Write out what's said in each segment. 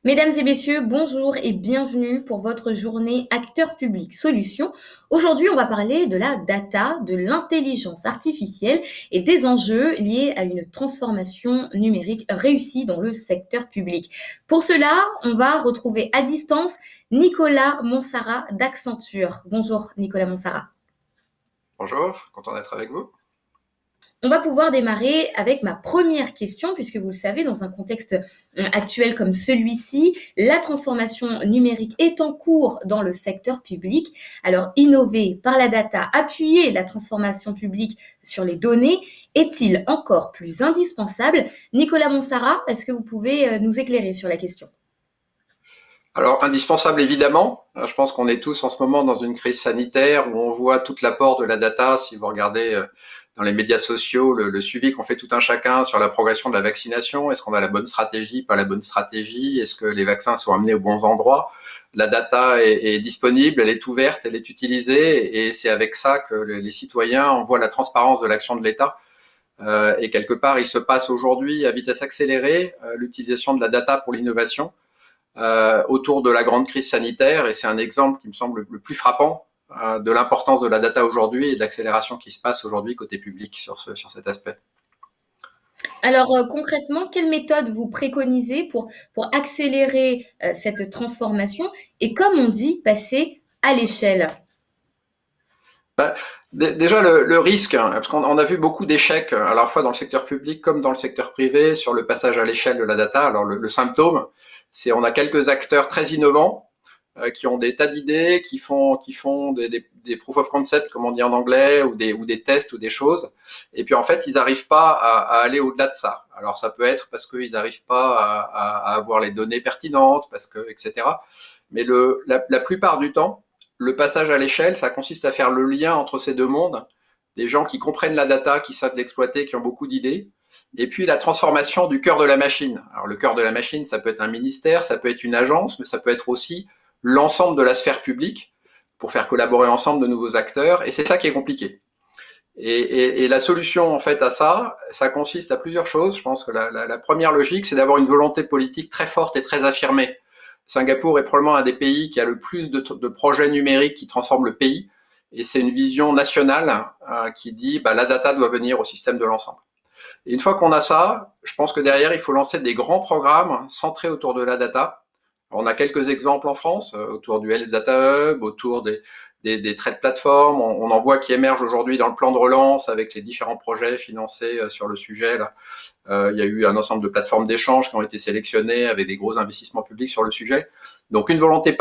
Mesdames et messieurs, bonjour et bienvenue pour votre journée Acteur public Solutions. Aujourd'hui, on va parler de la data, de l'intelligence artificielle et des enjeux liés à une transformation numérique réussie dans le secteur public. Pour cela, on va retrouver à distance Nicolas Monsara d'Accenture. Bonjour Nicolas Monsara. Bonjour, content d'être avec vous. On va pouvoir démarrer avec ma première question, puisque vous le savez, dans un contexte actuel comme celui-ci, la transformation numérique est en cours dans le secteur public. Alors, innover par la data, appuyer la transformation publique sur les données, est-il encore plus indispensable? Nicolas Monsara, est-ce que vous pouvez nous éclairer sur la question? Alors, indispensable évidemment, je pense qu'on est tous en ce moment dans une crise sanitaire où on voit tout l'apport de la data. Si vous regardez dans les médias sociaux le suivi qu'on fait tout un chacun sur la progression de la vaccination, est-ce qu'on a la bonne stratégie, pas la bonne stratégie, est-ce que les vaccins sont amenés aux bons endroits? La data est disponible, elle est ouverte, elle est utilisée et c'est avec ça que les citoyens en voient la transparence de l'action de l'État. Et quelque part, il se passe aujourd'hui à vitesse accélérée l'utilisation de la data pour l'innovation autour de la grande crise sanitaire, et c'est un exemple qui me semble le plus frappant de l'importance de la data aujourd'hui et de l'accélération qui se passe aujourd'hui côté public sur cet aspect. Alors concrètement, quelle méthode vous préconisez pour accélérer cette transformation et, comme on dit, passer à l'échelle? Bah, déjà le risque, hein, parce qu'on a vu beaucoup d'échecs à la fois dans le secteur public comme dans le secteur privé sur le passage à l'échelle de la data. Alors le symptôme, c'est on a quelques acteurs très innovants qui ont des tas d'idées, qui font des proof of concept, comme on dit en anglais, ou des tests ou des choses. Et puis en fait, ils n'arrivent pas à aller au-delà de ça. Alors ça peut être parce qu'ils n'arrivent pas à avoir les données pertinentes, parce que, etc. Mais la plupart du temps, le passage à l'échelle, ça consiste à faire le lien entre ces deux mondes, des gens qui comprennent la data, qui savent l'exploiter, qui ont beaucoup d'idées, et puis la transformation du cœur de la machine. Alors le cœur de la machine, ça peut être un ministère, ça peut être une agence, mais ça peut être aussi l'ensemble de la sphère publique pour faire collaborer ensemble de nouveaux acteurs, et c'est ça qui est compliqué. Et la solution en fait à ça, ça consiste à plusieurs choses. Je pense que la première logique, c'est d'avoir une volonté politique très forte et très affirmée. Singapour est probablement un des pays qui a le plus de projets numériques qui transforment le pays, et c'est une vision nationale qui dit bah, la data doit venir au système de l'ensemble. Et une fois qu'on a ça, je pense que derrière, il faut lancer des grands programmes centrés autour de la data. On a quelques exemples en France, autour du Health Data Hub, autour des trade plateformes. On en voit qui émergent aujourd'hui dans le plan de relance avec les différents projets financés sur le sujet. Là. Il y a eu un ensemble de plateformes d'échange qui ont été sélectionnées avec des gros investissements publics sur le sujet. Donc une volonté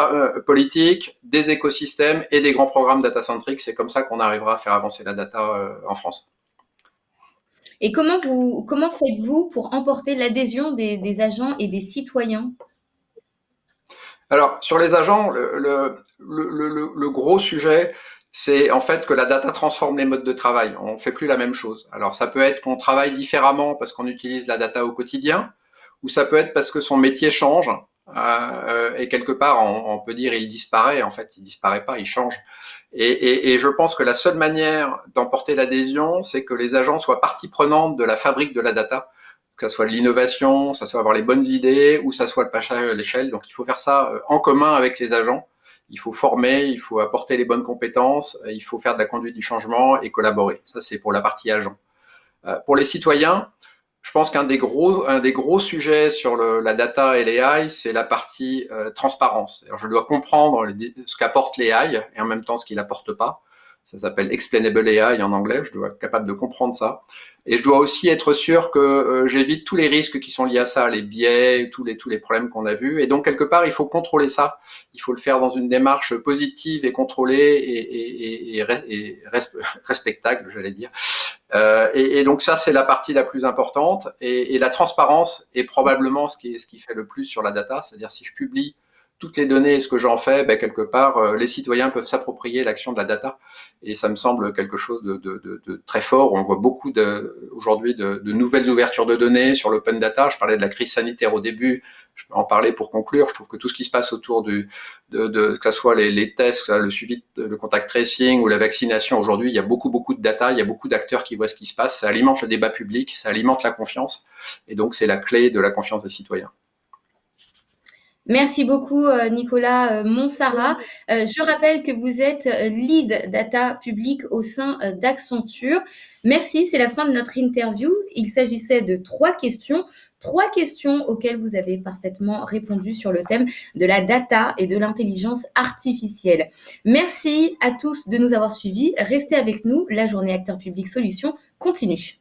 politique, des écosystèmes et des grands programmes data-centriques. C'est comme ça qu'on arrivera à faire avancer la data en France. Et comment faites-vous pour emporter l'adhésion des agents et des citoyens? Alors, sur les agents, le gros sujet, c'est en fait que la data transforme les modes de travail. On ne fait plus la même chose. Alors, ça peut être qu'on travaille différemment parce qu'on utilise la data au quotidien, ou ça peut être parce que son métier change. Et quelque part, on peut dire il disparaît. En fait, il disparaît pas, il change. Et je pense que la seule manière d'emporter l'adhésion, c'est que les agents soient partie prenante de la fabrique de la data, que ça soit de l'innovation, ça soit avoir les bonnes idées, ou ça soit le passage à l'échelle. Donc il faut faire ça en commun avec les agents. Il faut former, il faut apporter les bonnes compétences, il faut faire de la conduite du changement et collaborer. Ça, c'est pour la partie agent. Pour les citoyens, je pense un des gros sujets sur la data et l'AI, c'est la partie transparence. Alors, je dois comprendre ce qu'apporte l'AI et en même temps ce qu'il n'apporte pas. Ça s'appelle Explainable AI en anglais. Je dois être capable de comprendre ça. Et je dois aussi être sûr que j'évite tous les risques qui sont liés à ça, les biais, tous les problèmes qu'on a vus. Et donc, quelque part, il faut contrôler ça. Il faut le faire dans une démarche positive et contrôlée et respectable, j'allais dire. Et donc ça, c'est la partie la plus importante. Et la transparence est probablement ce qui fait le plus sur la data. C'est-à-dire si je publie toutes les données et ce que j'en fais, ben, quelque part, les citoyens peuvent s'approprier l'action de la data. Et ça me semble quelque chose de très fort. On voit beaucoup aujourd'hui de nouvelles ouvertures de données sur l'open data. Je parlais de la crise sanitaire au début. Je peux en parler pour conclure. Je trouve que tout ce qui se passe autour que ce soit les tests, le suivi, le contact tracing ou la vaccination, aujourd'hui, il y a beaucoup de data, il y a beaucoup d'acteurs qui voient ce qui se passe. Ça alimente le débat public, ça alimente la confiance. Et donc, c'est la clé de la confiance des citoyens. Merci beaucoup, Nicolas Monsara. Je rappelle que vous êtes lead data public au sein d'Accenture. Merci, c'est la fin de notre interview. Il s'agissait de trois questions auxquelles vous avez parfaitement répondu sur le thème de la data et de l'intelligence artificielle. Merci à tous de nous avoir suivis. Restez avec nous, la journée Acteur Public Solutions continue.